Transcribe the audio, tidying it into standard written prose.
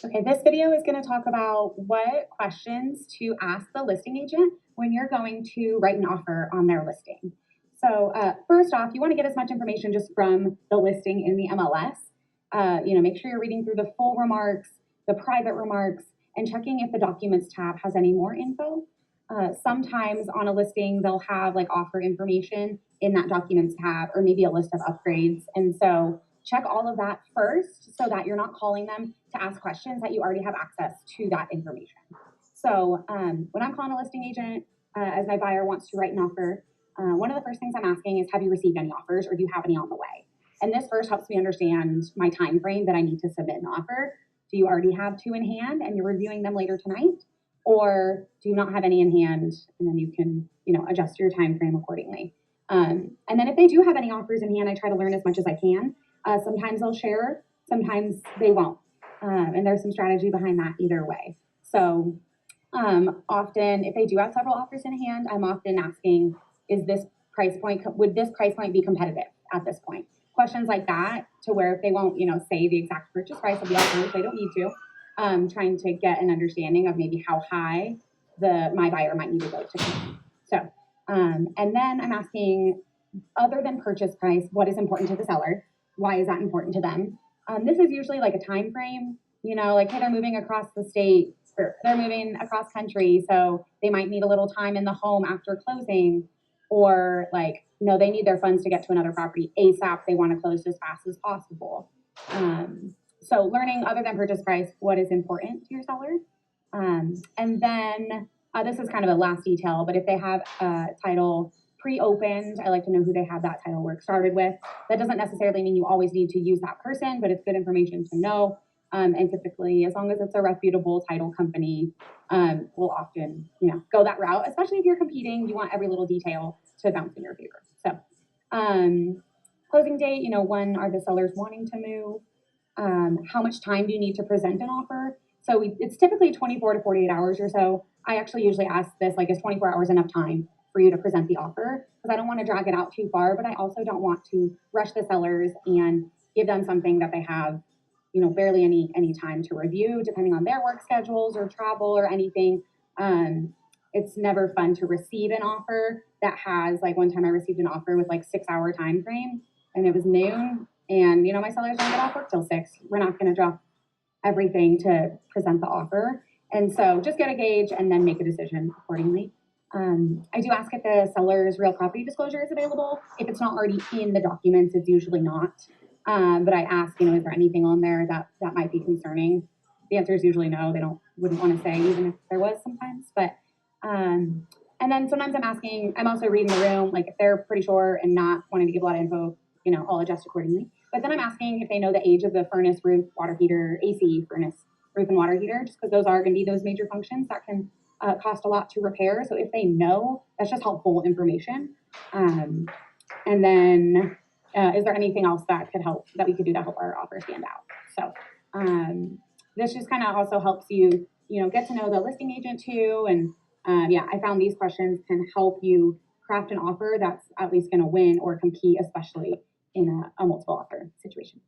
Okay, this video is going to talk about what questions to ask the listing agent when you're going to write an offer on their listing. So first off, you want to get as much information just from the listing in the MLS. Make sure you're reading through the full remarks, the private remarks, and checking if the documents tab has any more info. Sometimes on a listing, they'll have like offer information in that documents tab or maybe a list of upgrades. And so check all of that first so that you're not calling them to ask questions that you already have access to that information. So when I'm calling a listing agent, as my buyer wants to write an offer, one of the first things I'm asking is, have you received any offers or do you have any on the way? And this first helps me understand my time frame that I need to submit an offer. Do you already have two in hand and you're reviewing them later tonight? Or do you not have any in hand? And then you can, adjust your time frame accordingly. And then if they do have any offers in hand, I try to learn as much as I can. Sometimes they'll share, sometimes they won't. And there's some strategy behind that either way. So often, if they do have several offers in hand, I'm often asking, would this price point be competitive at this point? Questions like that, to where if they won't, say the exact purchase price of the offer, which they don't need to, trying to get an understanding of maybe how high my buyer might need to go to compete. So, and then I'm asking, other than purchase price, what is important to the seller? Why is that important to them? This is usually like a time frame, like, hey, they're moving across the state, or they're moving across country, so they might need a little time in the home after closing, or like, they need their funds to get to another property ASAP. They want to close as fast as possible. So learning, other than purchase price, what is important to your seller. And then this is kind of a last detail, but if they have a title pre-opened, I like to know who they had that title work started with. That doesn't necessarily mean you always need to use that person, but it's good information to know. And typically, as long as it's a reputable title company, we'll often, go that route. Especially if you're competing, you want every little detail to bounce in your favor. So, closing date, when are the sellers wanting to move? How much time do you need to present an offer? So it's typically 24 to 48 hours or so. I actually usually ask this, like, is 24 hours enough time for you to present the offer? Because I don't want to drag it out too far, but I also don't want to rush the sellers and give them something that they have, barely any time to review, depending on their work schedules or travel or anything. It's never fun to receive an offer that has, like, one time I received an offer with like 6-hour time frame, and it was noon, and my sellers don't get off work till 6. We're not going to drop everything to present the offer. And so just get a gauge and then make a decision accordingly. I do ask if the seller's real property disclosure is available. If it's not already in the documents, it's usually not. But I ask, is there anything on there that might be concerning? The answer is usually no. They wouldn't want to say, even if there was sometimes. But and then sometimes I'm also reading the room, like if they're pretty sure and not wanting to give a lot of info, I'll adjust accordingly. But then I'm asking if they know the age of the furnace, roof, water heater, AC, furnace, roof, and water heater, just because those are going to be those major functions that can cost a lot to repair. So if they know, that's just helpful information. And then is there anything else that we could do to help our offer stand out? So this just kind of also helps you, get to know the listing agent too. And I found these questions can help you craft an offer that's at least going to win or compete, especially in a multiple offer situation.